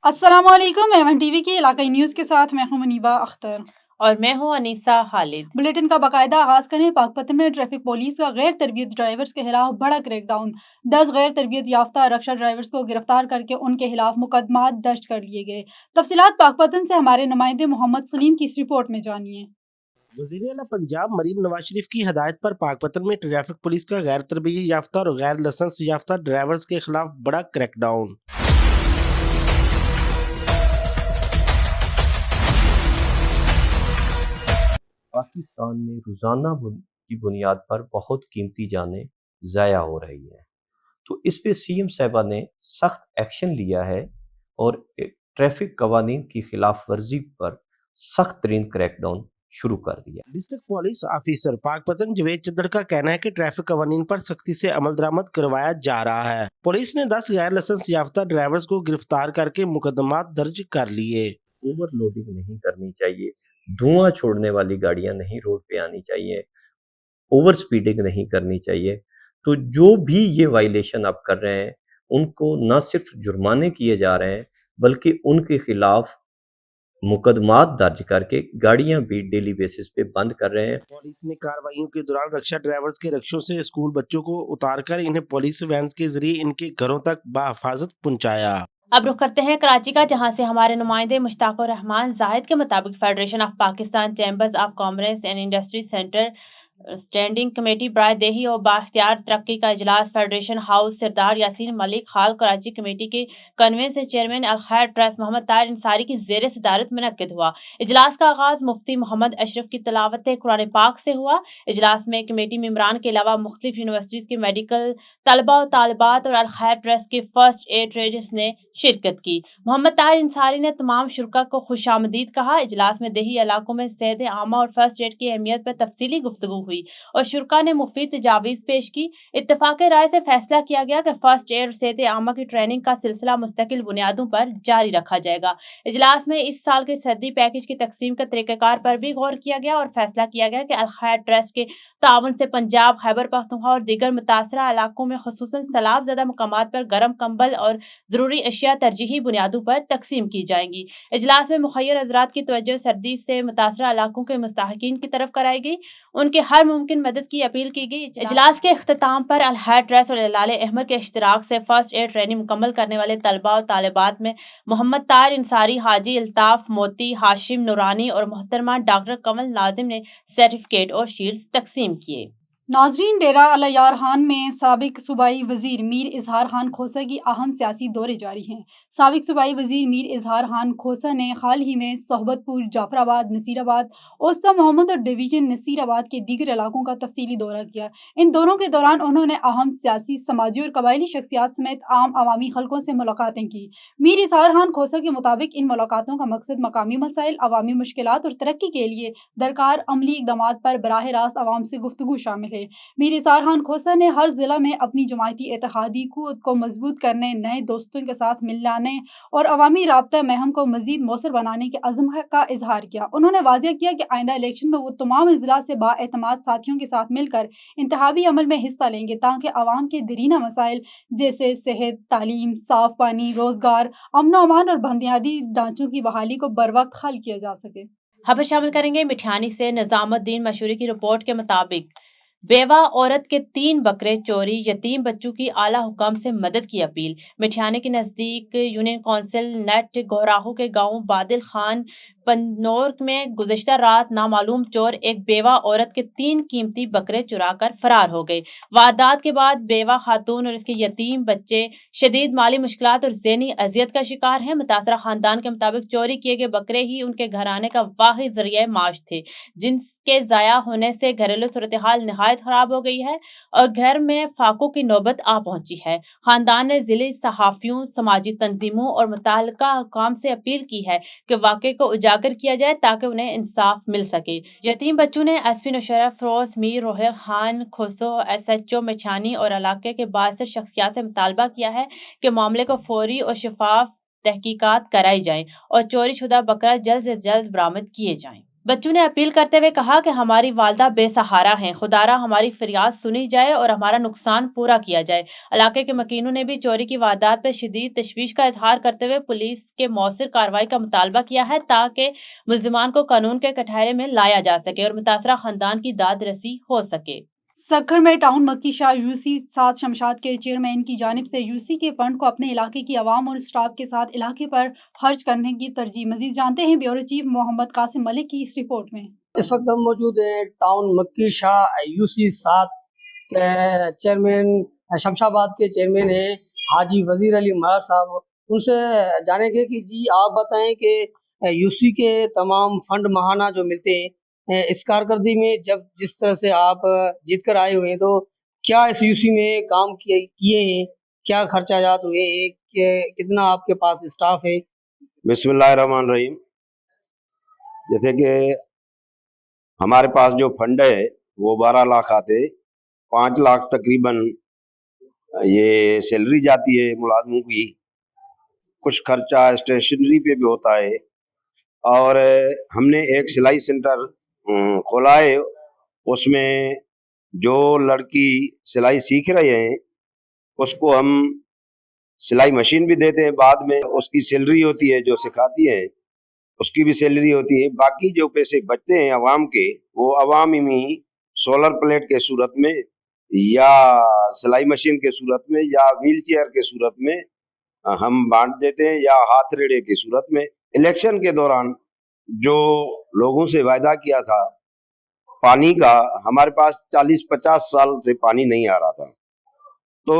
अस्सलाम वालेकुम। Avon TV के इलाकाई न्यूज़ के साथ मैं हूं मुनीबा अख्तर और मैं हूं अनीसा खालिद। बुलेटिन का बाकायदा आगाज करें। पाकपतन में ट्रैफिक पुलिस का गैर तरबियत ड्राइवर्स के खिलाफ बड़ा क्रैकडाउन। 10 गैर तरबियत याफ्ता रक्षा ड्राइवर्स को गिरफ्तार करके उनके खिलाफ मुकदमात दर्ज कर लिए गए। तफसीलात पाकपतन से हमारे नुमाइंदे मोहम्मद सलीम की इस रिपोर्ट में जानिए। वज़ीर आला पंजाब मरीम नवाज शरीफ की हदायत पर पाकपतन में ट्रैफिक पुलिस का गैर तरबियत याफ्ता और गैर लाइसेंस याफ्ता ड्राइवर्स के खिलाफ बड़ा क्रैकडाउन। पाकिस्तान में रोज़ाना की बुनियाद पर बहुत कीमती जानें ज़ाया हो रही हैं, तो इस पे सीएम साहिबा ने सख्त एक्शन लिया है और ट्रैफिक कवानीन की खिलाफ वर्जी पर सख्त तरीन क्रैकडाउन शुरू कर दिया। District police officer Pakpattan Javed Chaddar का कहना है कि ट्रैफिक कवानीन पर सख्ती से अमल दरामद करवाया जा रहा है। पुलिस ने 10 गैर लाइसेंस याफ्ता ड्राइवर्स को गिरफ्तार करके मुकदमात दर्ज कर लिए। ओवरलोडिंग नहीं करनी चाहिए, धुआं छोड़ने वाली गाड़ियां नहीं रोड पे आनी चाहिए, ओवर स्पीडिंग नहीं करनी चाहिए। तो जो भी ये वायलेशन आप कर रहे हैं उनको न सिर्फ जुर्माने किए जा रहे हैं बल्कि उनके खिलाफ मुकदमात दर्ज करके गाड़ियां भी डेली बेसिस पे बंद कर रहे हैं। पुलिस ने कार्रवाइयों के दौरान रक्षा ड्राइवर्स के रक्षों से स्कूल बच्चों को उतारकर इन्हें पुलिस वैन के जरिए इनके घरों तक बहिफाजत पहुंचाया। अब रुख करते हैं कराची का, जहां से हमारे नुमाइंदे मुश्ताकुर रहमान जाहिद के मुताबिक federation of Pakistan chambers of commerce and industry centre standing committee बराए देही और बाख्तियार तरक्की का इजलास फेडरेशन हाउस सरदार यासीन मलिक खाल कराची कमेटी के convenes chairman Al Khair trust Mohammad Tahir Ansari की जेर सदारत मुनक्किद हुआ। इजलास का आगाज मुफ्ती मोहम्मद अशरफ की तिलावत कुरान पाक से हुआ। इजलास में कमेटी मेंबरान के अलावा मुख्तलिफ यूनिवर्सिटीज के मेडिकल तलबा और तालिबात और अल खैर ट्रस्ट के फर्स्ट एड ट्रेडर्स ने शिरकत की। मोहम्मद ताहिर अंसारी ने तमाम शुरका को खुशामदीद कहा। इजलास में देही इलाकों में सेहत आमा और फर्स्ट एड की अहमियत पर तफसीली गुफ्तगू हुई और शुरका ने मुफीद तजावीज़ पेश की। इत्तफाक राय से फैसला किया गया कि फर्स्ट एड और सेहत आमा की ट्रेनिंग का सिलसिला मुस्तकिल बुनियादों पर जारी रखा जाएगा। इजलास में इस साल के सर्दी पैकेज की तकसीम का तरीक़ाकार पर भी गौर किया गया और फैसला किया गया कि अल खैर ट्रस्ट के ताउन से पंजाब, खैबर पख्तूनख्वा और दीगर मुतासरा इलाकों में खुसूसन सैलाब ज़दा मकामात पर गर्म कंबल और ज़रूरी अशिया तरजीही बुनियादों पर तकसीम की जाएंगी। इजलास में मुखय्यर हज़रात की तवज्जो सर्दी से मुतासरा इलाकों के मुस्तहिकीन की तरफ कराई गई, उनके हर मुमकिन मदद की अपील की गई। इजलास के अख्ताम पर अल खैर ट्रस्ट और लाले अहमद के इश्तिराक से फर्स्ट एड ट्रेनिंग मुकम्मल करने वाले तलबा और तालिबात में मोहम्मद ताहिर अंसारी, हाजी अल्ताफ मोती, हाशिम नूरानी और मोहतरमा डॉक्टर कमल नाजिम ने सर्टिफिकेट और शील्ड तकसीम किए। नाजरीन, डेरा अल यार खान में साबिक सूबाई वजीर मीर इजहार खान खोसा की अहम सियासी दौरे जारी हैं। साबिक सूबाई वजीर मीर इजहार खान खोसा ने हाल ही में सोहबतपुर, जाफराबाद, नसीराबाद, ओस्ता मोहम्मद और डिवीजन नसीराबाद के दीगर इलाकों का तफसीली दौरा किया। इन दौरों के दौरान उन्होंने अहम सियासी, समाजी और कबायली शख्सियात समेत आम अवामी हल्कों से मुलाकातें की। मीर इजहार खान खोसा के मुताबिक इन मुलाकातों का मकसद मकामी मसाइल, अवामी मुश्किलात और तरक्की के लिए दरकार अमली इकदामात पर बराह रास्त आवाम से गुफ्तगू शामिल है। मीर इजहार खान खोसा ने हर जिला में अपनी जमायती इत्तेहादी क़ुव्वत को मजबूत करने, नए दोस्तों के साथ मिलाने और अवामी राब्ता महम को मजीद मौसर बनाने के अज़्म का इजहार किया। उन्होंने वाज़ेह किया कि आइंदा इलेक्शन में वो तमाम अज़ला से बाएतमाद साथियों के साथ मिलकर इंतखाबी अमल में हिस्सा लेंगे ताकि अवाम के दरीना मसाइल जैसे सेहत, तालीम, साफ पानी, रोजगार, अमन अमान और बुनियादी ढांचों की बहाली को बर वक्त हल किया जा सके। खबर शामिल करेंगे मिठानी से। निजामुद्दीन मशहूरी की रिपोर्ट के मुताबिक बेवा औरत के 3 बकरे चोरी, यतीम बच्चों की आला हुकाम से मदद की अपील। मिठानी के नजदीक यूनियन काउंसिल नेट गोहराहू के गांव बादिल खान पन्नौर में गुज़िश्ता रात नामालूम चोर एक बेवा औरत के 3 कीमती बकरे चुरा कर फरार हो गए। वारदात के बाद बेवा खातून और इसके यतीम बच्चे शदीद माली मुश्किलात और ज़हनी अजियत का शिकार हैं। मुतासरा खानदान के मुताबिक चोरी किए गए बकरे ही उनके घराने का वाहिद जरिया माश थे, जिनके ज़ाया होने से घरेलू सूरत हाल निहायत खराब हो गई है और घर में फाकों की नौबत आ पहुंची है। खानदान ने जिले सहाफियों, समाजी तंजीमों और मुताल्लिका हुकाम से अपील की है कि वाक़े को उजागर किया जाए ताकि उन्हें इंसाफ मिल सके। यतीम बच्चों ने एसपी नुशरफ रोज, मीर रोहिल खान खोसो, SHO मिठानी और इलाके के बासर शख्सियात से मुतालबा किया है कि मामले को फौरी और शफाफ तहकीकात कराई जाए और चोरी शुदा बकरा जल्द से जल्द बरामद किए जाएं। बच्चों ने अपील करते हुए कहा कि हमारी वालदा बेसहारा हैं, खुदारा हमारी फरियाद सुनी जाए और हमारा नुकसान पूरा किया जाए। इलाके के मकीनों ने भी चोरी की वारदात पर शदीद तशवीश का इजहार करते हुए पुलिस के मौसर कार्रवाई का मुतालबा किया है ताकि मुल्जिमान को कानून के कटहरे में लाया जा सके और मुतासरा खानदान की दाद रसी हो सके। सक्खर में टाउन मक्की शाह यूसी 7 शमशाद के चेयरमैन की जानिब से यूसी के फंड को अपने इलाके की आवाम और स्टाफ के साथ इलाके पर खर्च करने की तरजीह। मजीद जानते हैं ब्यूरो चीफ मोहम्मद कासिम मलिक की इस रिपोर्ट में। इस वक्त हम मौजूद हैं टाउन मक्की शाह यूसी 7 के चेयरमैन, शमशाबाद के चेयरमैन हैं हाजी वजीर अली महर साहब। उनसे जानेंगे कि जी आप बताएं कि यूसी के तमाम फंड माहाना जो मिलते हैं, इस कारकर्दगी में जब जिस तरह से आप जीत कर आए हुए हैं, तो क्या इस यूसी में काम किए हैं, क्या खर्चाजात हुए हैं, कितना आपके पास स्टाफ है? बिस्मिल्लाहिर्रहमानिर्रहीम। जैसे कि हमारे पास जो फंड है वो 12 लाख आते, 5 लाख तकरीबन ये सैलरी जाती है मुलाजमों की, कुछ खर्चा स्टेशनरी पे भी होता है, और हमने एक सिलाई सेंटर खोला है। उसमें जो लड़की सिलाई सीख रहे हैं उसको हम सिलाई मशीन भी देते हैं, बाद में उसकी सैलरी होती है, जो सिखाती है उसकी भी सैलरी होती है। बाकी जो पैसे बचते हैं अवाम के, वो अवाम ही सोलर प्लेट के सूरत में या सिलाई मशीन के सूरत में या व्हील चेयर के सूरत में हम बांट देते हैं, या हाथ रेड़े की सूरत में। इलेक्शन के दौरान जो लोगों से वायदा किया था पानी का, हमारे पास 40-50 साल से पानी नहीं आ रहा था, तो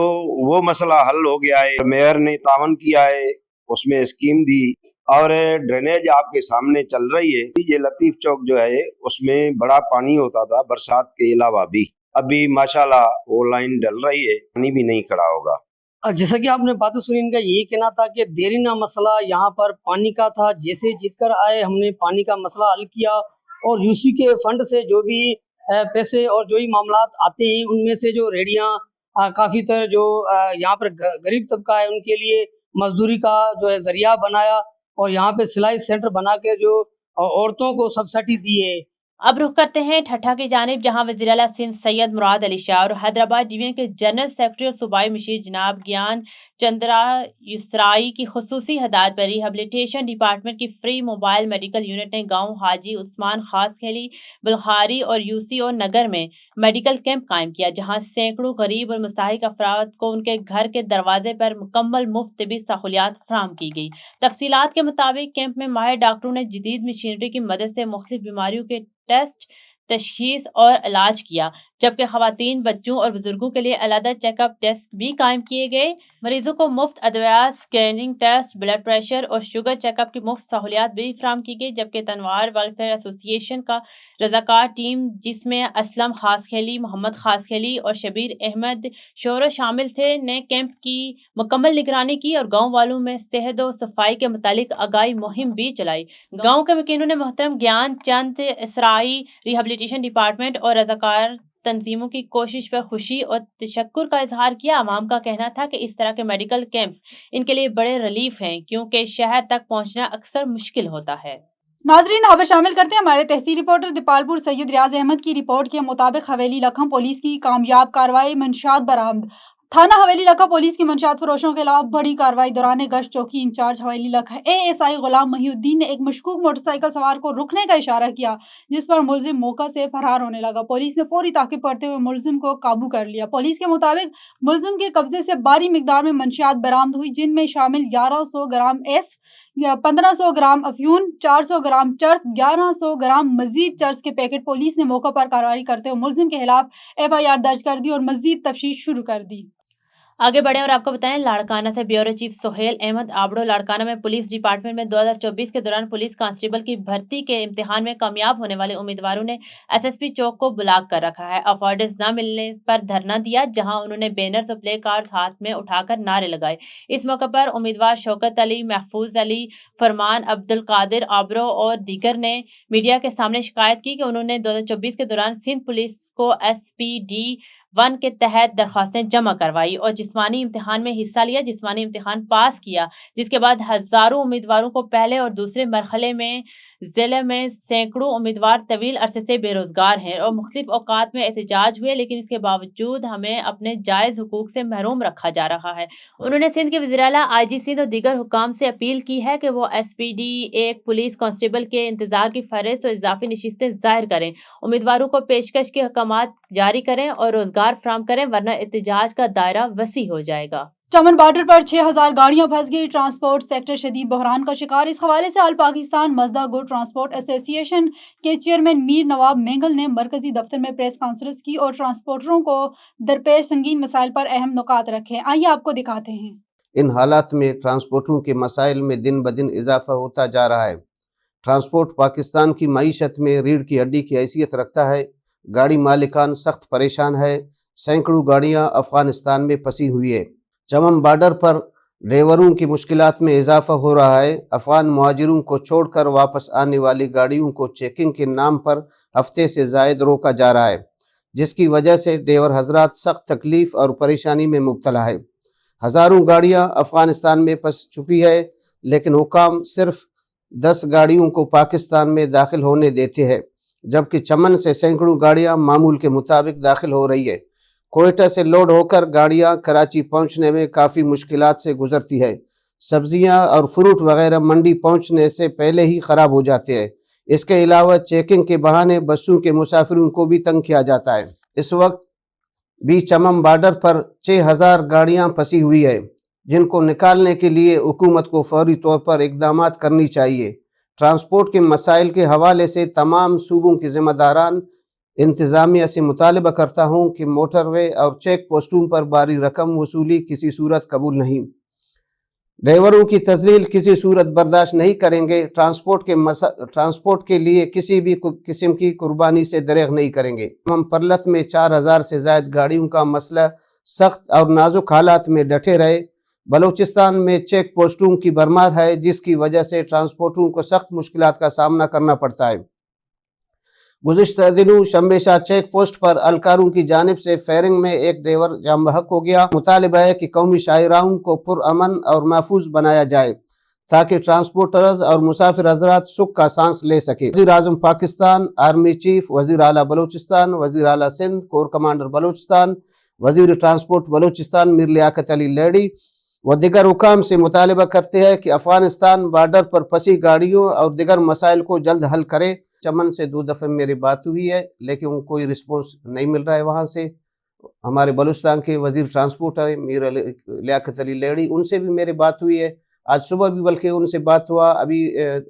वो मसला हल हो गया है। मेयर ने तावन किया है, उसमें स्कीम दी, और ड्रेनेज आपके सामने चल रही है। ये लतीफ चौक जो है उसमें बड़ा पानी होता था बरसात के अलावा भी, अभी माशाल्लाह वो लाइन डल रही है, पानी भी नहीं खड़ा होगा। जैसा कि आपने बातें सुनी, इनका यही कहना था कि देरीना मसला यहाँ पर पानी का था। जैसे जीतकर आए हमने पानी का मसला हल किया, और यूसी के फंड से जो भी पैसे और जो ही मामलात आते हैं, उनमें से जो रेडियाँ काफ़ी तरह जो यहाँ पर गरीब तबका है उनके लिए मजदूरी का जो है जरिया बनाया, और यहाँ पे सिलाई सेंटर बना के जो औरतों को सब्सिडी दी है। अब रुख करते हैं ठट्ठा की जानिब, जहां वज़ीर आला सिंध सैयद मुराद अली शाह और हैदराबाद डिवीजन के जनरल सेक्रेटरी और सूबाई मशीर जनाब ज्ञान चंद्रा युसराई की खुसूसी हदायत पर रिहेबिलिटेशन डिपार्टमेंट की फ्री मोबाइल मेडिकल यूनिट ने गांव हाजी उस्मान खास खेली, बुल्खारी और यूसी और नगर में मेडिकल कैंप कायम किया, जहां सैकड़ों गरीब और मुस्तहिक अफराद को उनके घर के दरवाजे पर मुकम्मल मुफ्त तिबी सहूलियात फराहम की गई। तफसीलात के मुताबिक कैंप में माहिर डॉक्टरों ने जदीद मशीनरी की मदद से मुख्तलिफ बीमारियों के टेस्ट, तशखीस और इलाज किया, जबकि खवातीन, बच्चों और बुजुर्गों के लिए अलग चेकअप डेस्क भी कायम किए गए। मरीजों को मुफ्त अद्वियात, स्कैनिंग टेस्ट, ब्लड प्रेशर और शुगर चेकअप की मुफ्त सहूलियात भी फराहम की गई, जबकि तनवार वेलफेयर एसोसिएशन का रजाकार टीम, जिसमें असलम खासखेली, मोहम्मद खासखेली और शबीर अहमद शोरो शामिल थे, ने कैंप की मुकम्मल निगरानी की और गाँव वालों में सेहत और सफाई के मुतालिक आगाही मुहिम भी चलाई। गाँव के वकीलों ने मोहतरम ज्ञान चंद इसराई, रिहेबिलिटेशन डिपार्टमेंट और रजाकार तंजीमों की कोशिश पर खुशी और तशक्कुर का इजहार किया। आवाम का कहना था कि इस तरह के मेडिकल कैंप्स इनके लिए बड़े रिलीफ हैं, क्योंकि शहर तक पहुंचना अक्सर मुश्किल होता है। नाजरीन, अब शामिल करते हैं हमारे तहसील रिपोर्टर दीपालपुर सैयद रियाज अहमद की रिपोर्ट के मुताबिक हवेली लखम पुलिस की कामयाब कार्रवाई, मंशात बरामद। थाना हवेली लखा पुलिस की मंशात फरोशों के खिलाफ बड़ी कार्रवाई दौरान गश्त चौकी इंचार्ज हवेली लखा एएसआई गुलाम महिउद्दीन ने एक मशकूक मोटरसाइकिल सवार को रुकने का इशारा किया, जिस पर मुलजिम मौका से फरार होने लगा। पुलिस ने फौरी ताकीब करते हुए मुलजिम को काबू कर लिया। पुलिस के मुताबिक मुलजिम के कब्जे से भारी मिकदार में मंशियात बरामद हुई, जिनमें शामिल 1100 ग्राम 1500 ग्राम अफ्यून, 400 ग्राम चर्स, 1100 ग्राम मजीद चर्स के पैकेट। पुलिस ने मौके पर कार्रवाई करते हुए मुलजिम के खिलाफ एफआईआर दर्ज कर दी और मजीद तफ्तीश शुरू कर दी। आगे बढ़े और आपको बताएं, लाड़काना से ब्यूरो चीफ सोहेल अहमद आबड़ो लाड़काना में पुलिस डिपार्टमेंट में 2024 के दौरान पुलिस कांस्टेबल की भर्ती के इम्तिहान में कामयाब होने वाले उम्मीदवारों ने एसएसपी चौक को ब्लॉक कर रखा है। अफॉर्डेंस न मिलने पर धरना दिया, जहां उन्होंने बैनर्स और प्ले कार्ड हाथ में उठाकर नारे लगाए। इस मौके पर उम्मीदवार शौकत अली, महफूज अली, फरमान, अब्दुल कादिर आबरो और दीगर ने मीडिया के सामने शिकायत की कि उन्होंने 2024 के दौरान सिंध पुलिस को SPD 1 के तहत दरखास्तें जमा करवाई और जिस्मानी इम्तिहान में हिस्सा लिया, जिस्मानी इम्तिहान पास किया, जिसके बाद हजारों उम्मीदवारों को पहले और दूसरे मरहले में जिले में सैकड़ों उम्मीदवार तवील अरसे से बेरोजगार हैं और मुख्तलिफ औकात में एहतजाज हुए, लेकिन इसके बावजूद हमें अपने जायज़ हुकूक से महरूम रखा जा रहा है। उन्होंने सिंध के वज़ीर-ए-आला, आईजी सिंध और दीगर हुकाम से अपील की है कि वो एसपीडी, एक पुलिस कांस्टेबल के इंतजार की फहरिस्त और इजाफी नशिस्तें जाहिर करें, उम्मीदवारों को पेशकश के अहकामात जारी करें और रोजगार फराहम करें, वरना एहतजाज का दायरा वसी हो जाएगा। चमन बॉर्डर पर 6000 गाड़ियां फंस गई, ट्रांसपोर्ट सेक्टर शदीद बहरान का शिकार। इस हवाले से all Pakistan मजदा good transport association के चेयरमैन मीर नवाब मेंगल ने मरकजी दफ्तर में प्रेस कॉन्फ्रेंस की और ट्रांसपोर्टरों को दरपेश संगीन मसाइल पर अहम नुकात रखे। आइए आपको दिखाते हैं। इन हालात में ट्रांसपोर्टरों के मसाइल में दिन ब दिन इजाफा होता जा रहा है। ट्रांसपोर्ट पाकिस्तान की मईशत में रीढ़ की हड्डी की हैसियत रखता है। गाड़ी मालिकान सख्त परेशान है। सैकड़ों गाड़ियां अफगानिस्तान में फंसी हुई है। चमन बॉर्डर पर ड्राइवरों की मुश्किलात में इजाफा हो रहा है। अफगान मुहाजिरों को छोड़कर वापस आने वाली गाड़ियों को चेकिंग के नाम पर हफ्ते से ज़ायद रोका जा रहा है, जिसकी वजह से ड्राइवर हजरात सख्त तकलीफ और परेशानी में मुब्तला है। हज़ारों गाड़ियां अफगानिस्तान में फंस चुकी है, लेकिन हुकाम सिर्फ 10 गाड़ियों को पाकिस्तान में दाखिल होने देते हैं, जबकि चमन से सैकड़ों गाड़ियां मामूल के मुताबिक दाखिल हो रही है। कोयटा से लोड होकर गाड़ियां कराची पहुंचने में काफ़ी मुश्किलात से गुजरती है। सब्जियां और फ्रूट वगैरह मंडी पहुंचने से पहले ही ख़राब हो जाते हैं। इसके अलावा चेकिंग के बहाने बसों के मुसाफिरों को भी तंग किया जाता है। इस वक्त भी चमन बॉर्डर पर 6000 गाड़ियां फंसी हुई है, जिनको निकालने के लिए हुकूमत को फौरी तौर पर इक़दामात करनी चाहिए। ट्रांसपोर्ट के मसाइल के हवाले से तमाम सूबों के ज़िम्मेदारान इंतज़ामिया से मुतालबा करता हूँ कि मोटरवे और चेक पोस्टों पर भारी रकम वसूली किसी सूरत कबूल नहीं। ड्राइवरों की तज़लील किसी सूरत बर्दाश्त नहीं करेंगे। ट्रांसपोर्ट के लिए किसी भी किस्म की कुर्बानी से दरेग नहीं करेंगे। हम परलत में 4000 से ज़ायद गाड़ियों का मसला सख्त और नाजुक हालात में डटे रहे। बलूचिस्तान में चेक पोस्टों की भरमार है, जिसकी वजह से ट्रांसपोर्टरों को सख्त मुश्किलात का सामना करना पड़ता है। गुज़िश्ता दिनों शम्बेशाह चेक पोस्ट पर अलकारों की जानिब से फायरिंग में एक ड्राइवर जाम बहक हो गया। मुतालिबा है कि कौमी शाहराहों को पुरअमन और महफूज बनाया जाए, ताकि ट्रांसपोर्टर्स और मुसाफिर हजरात सुख का सांस ले सके। वज़ीर आज़म पाकिस्तान, आर्मी चीफ, वज़ीर आला बलूचिस्तान, वज़ीर आला सिंध, कोर कमांडर बलूचिस्तान, वज़ीर ट्रांसपोर्ट बलूचिस्तान मीर लियाकत अली लेडी व दिगर हुकाम से मुतालिबा करते हैं कि अफगानिस्तान बॉर्डर पर फंसी गाड़ियों और दिगर मसाइल को जल्द हल करे। चमन से 2 दफ़े मेरी बात हुई है, लेकिन कोई रिस्पॉन्स नहीं मिल रहा है। वहाँ से हमारे बलूचिस्तान के वज़ीर ट्रांसपोर्ट है मीर लियाकत अली लेडी, उनसे भी मेरी बात हुई है। आज सुबह भी बल्कि उनसे बात हुआ। अभी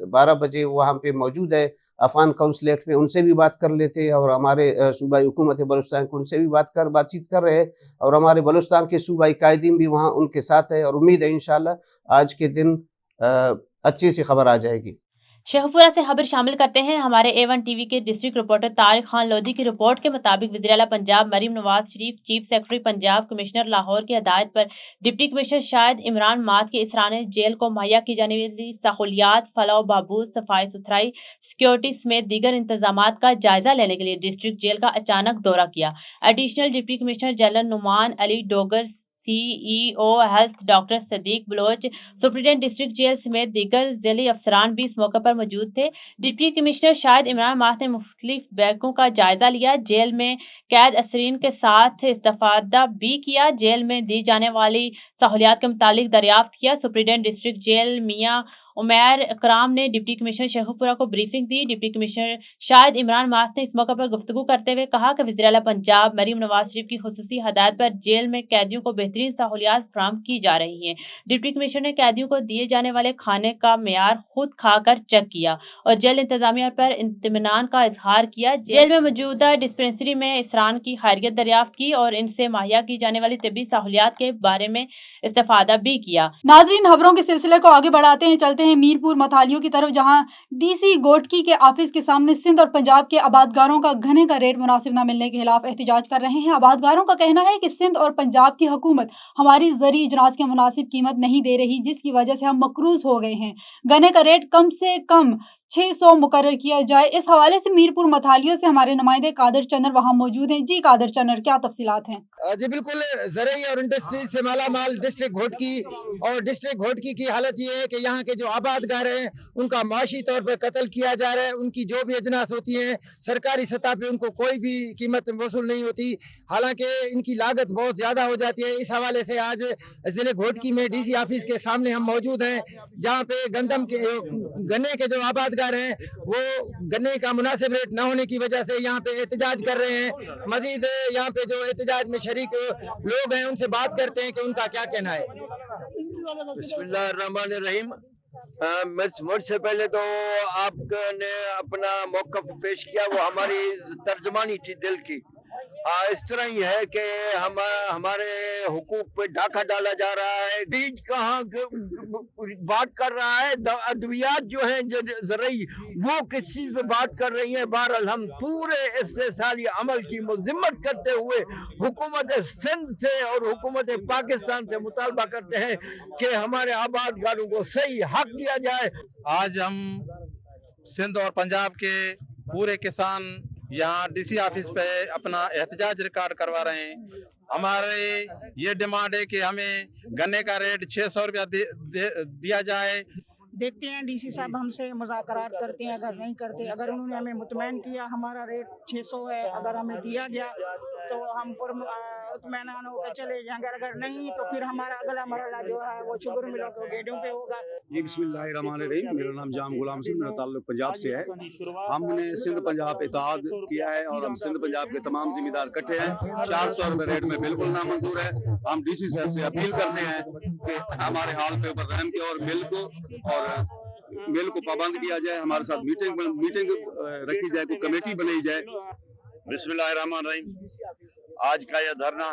12 बजे वहाँ पे मौजूद है अफगान काउंसलेट में, उनसे भी बात कर लेते हैं। और हमारे सूबाई हुकूमत बलूचिस्तान को उनसे भी बातचीत कर रहे हैं। और हमारे बलूचिस्तान के सूबाई कायदीन भी वहाँ उनके साथ है, और उम्मीद है इंशाल्लाह आज के दिन अच्छी सी खबर आ जाएगी। शेखपुरा से खबर शामिल करते हैं। हमारे A1 टीवी के डिस्ट्रिक्ट रिपोर्टर तारिक खान लोधी की रिपोर्ट के मुताबिक वज़ीर-ए-आला Punjab Maryam Nawaz Sharif, chief secretary Punjab, commissioner Lahore की हदायत पर डिप्टी कमिश्नर शाहिद इमरान मात के इसराने जेल को मुहैया की जाने वाली सहूलियात, फलाह बहबूद, सफाई सुथराई, सिक्योरिटी समेत दीगर इंतजामात का जायजा लेने के लिए डिस्ट्रिक्ट जेल का अचानक दौरा किया। Additional deputy commissioner general Numan Ali Dogar, CEO health doctor Sadiq Baloch, superintendent district jail समेत दीगर जेली अफसरान भी इस मौके पर मौजूद थे। डिप्टी कमिश्नर शाहिद इमरान मात ने मुख्तलिफ बैरकों का जायजा लिया, जेल में कैद असरीन के साथ इस्तेफादा भी किया, जेल में दी जाने वाली सहूलियात के मुतालिक दरियाफ्त किया। सुप्रीडेंट डिस्ट्रिक्ट जेल मियां उमैर इकराम ने डिप्टी कमिश्नर शेखपुरा को ब्रीफिंग दी। डिप्टी कमिश्नर शाहिद इमरान मात ने इस मौके पर गुफ्तगू करते हुए कहा कि वज़ीर-ए-आला पंजाब मरीम नवाज शरीफ की खुसूसी हदायत पर जेल में कैदियों को बेहतरीन सहूलियात फराहम की जा रही हैं। डिप्टी कमिश्नर ने कैदियों को दिए जाने वाले खाने का मेयार खुद खाकर चेक किया और जेल इंतजामिया पर इत्मीनान का इजहार किया। जेल में मौजूदा डिस्पेंसरी में इसरान की खैरियत दरियाफ्त की और इनसे मुहैया की जाने वाली तिब्बी सहूलियात के बारे में इस्तेफादा भी किया। नाजरीन, खबरों के सिलसिले को आगे बढ़ाते हैं, चलते हैं मीरपुर मथालियों की तरफ, जहां DC गोटकी के ऑफिस के सामने सिंध और पंजाब के आबादगारों का घने का रेट मुनासिब न मिलने के खिलाफ एहतजाज कर रहे हैं। आबादगारों का कहना है कि सिंध और पंजाब की हुकूमत हमारी ज़री इजनास की मुनासिब कीमत नहीं दे रही, जिसकी वजह से हम मकरूज हो गए हैं। गन्ने का रेट कम से कम 600 मुकर्रर किया जाए। इस हवाले से मीरपुर मथालियों से हमारे नुमाइंदे कादर चन्नर वहां मौजूद हैं। जी कादर चन्नर, क्या तफसीलात हैं? जी बिल्कुल, ज़रई और इंडस्ट्री से मालामाल डिस्ट्रिक्ट घोटकी की हालत ये है कि यहाँ के जो आबादगार हैं उनका माशी तौर पर कत्ल किया जा रहा है। उनकी जो भी अजनास होती हैं सरकारी सतह पे उनको कोई भी कीमत वसूल नहीं होती, हालांकि इनकी लागत बहुत ज़्यादा हो जाती है। इस हवाले से आज ज़िले घोटकी में DC ऑफिस के सामने हम मौजूद हैं, जहाँ पे गन्ने के जो आबादगार हैं वो गन्ने का मुनासिब रेट न होने की वजह से यहाँ पे एहतजाज कर रहे हैं। मजीद यहाँ पे जो एहतजाज में शरीक लोग हैं उनसे बात करते हैं कि उनका क्या कहना है। बिस्मिल्लाहिर्रहमानिर्रहीम। मुझ से पहले तो आपने अपना मौक़िफ़ पेश किया, वो हमारी तर्जमानी थी दिल की। इस तरह ही है कि हमारे हुकूक पे डाका डाला जा रहा है। बीज कहाँ बात कर रहा है, अद्वियात जो हैं ज़रई वो किस चीज़ पे बात कर रही हैं। बहरहाल हम पूरे इस्तेसाली अमल की मुज़म्मत करते हुए हुकूमत सिंध से और हुकूमत पाकिस्तान से मुतालबा करते हैं कि हमारे आबादगारों को सही हक दिया जाए। आज हम सिंध और पंजाब के पूरे किसान यहाँ DC ऑफिस पे अपना एहतजाज रिकॉर्ड करवा रहे हैं। हमारे ये डिमांड है कि हमें गन्ने का रेट 600 रुपया दिया जाए। देखते हैं DC साहब हमसे मुज़ाकरात करते हैं, अगर नहीं करते, अगर उन्होंने हमें मुतमैन किया हमारा रेट 600 है, अगर हमें दिया गया तो हम इत्मीनान होकर चले जाएंगे, अगर नहीं तो फिर हमारा अगला मरहला जो है वो शुगर मिलों के गेटों पे होगा। जी बिस्मिल्लाहिर्रहमानिर्रहीम। मेरा नाम जाम गुलाम सिंह, मेरा ताल्लुक पंजाब से है। हमने सिंध पंजाब इत्तेहाद किया है और हम सिंध पंजाब के तमाम जिम्मेदार इकट्ठे हैं। 400 रुपए रेट में बिल्कुल नामंजूर है। हम DC साहब से अपील करते हैं कि हमारे हाल पे ऊपर रहम किया और मिल को पाबंद किया जाए। हमारे साथ मीटिंग रखी जाए, कोई कमेटी बनाई जाए। बिस्मिल्लाहिर्रहमानिर्रहीम। आज का यह धरना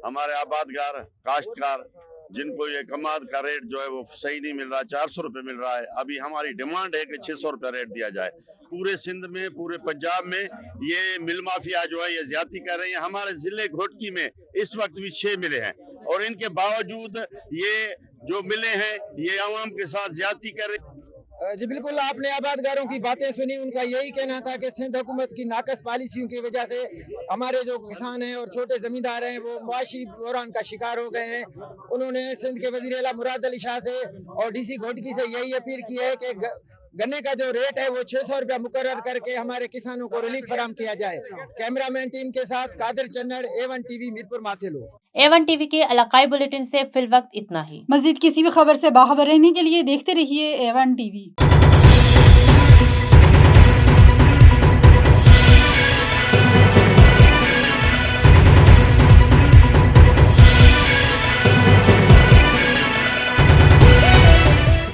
हमारे आबादगार काश्तकार जिनको ये कमाद का रेट जो है वो सही नहीं मिल रहा, 400 रुपए मिल रहा है। अभी हमारी डिमांड है कि 600 रुपए रेट दिया जाए। पूरे सिंध में, पूरे पंजाब में ये मिल माफिया जो है ये ज्यादती कर रही है। हमारे जिले घोटकी में इस वक्त भी 6 मिले हैं और इनके बावजूद ये जो मिले हैं ये आवाम के साथ ज्यादती कर रहे हैं। जी बिल्कुल, आपने आबादगारों की बातें सुनी। उनका यही कहना था कि सिंध हुकूमत की नाकस पॉलिसियों की वजह से हमारे जो किसान हैं और छोटे जमींदार हैं वो मुआशी बहरान का शिकार हो गए हैं। उन्होंने सिंध के वज़ीर आला मुराद अली शाह से और DC घोटकी से यही अपील की है कि गन्ने का जो रेट है वो 600 रुपया मुकर्रर करके हमारे किसानों को रिलीफ फराहम किया जाए। कैमरामैन टीम के साथ Qadir Channar, A1 TV Mirpur Mathelo. A1 TV के इलाकाई बुलेटिन से फिलवक्त इतना ही। मजीद किसी भी खबर से बाखबर रहने के लिए देखते रहिए A1 TV।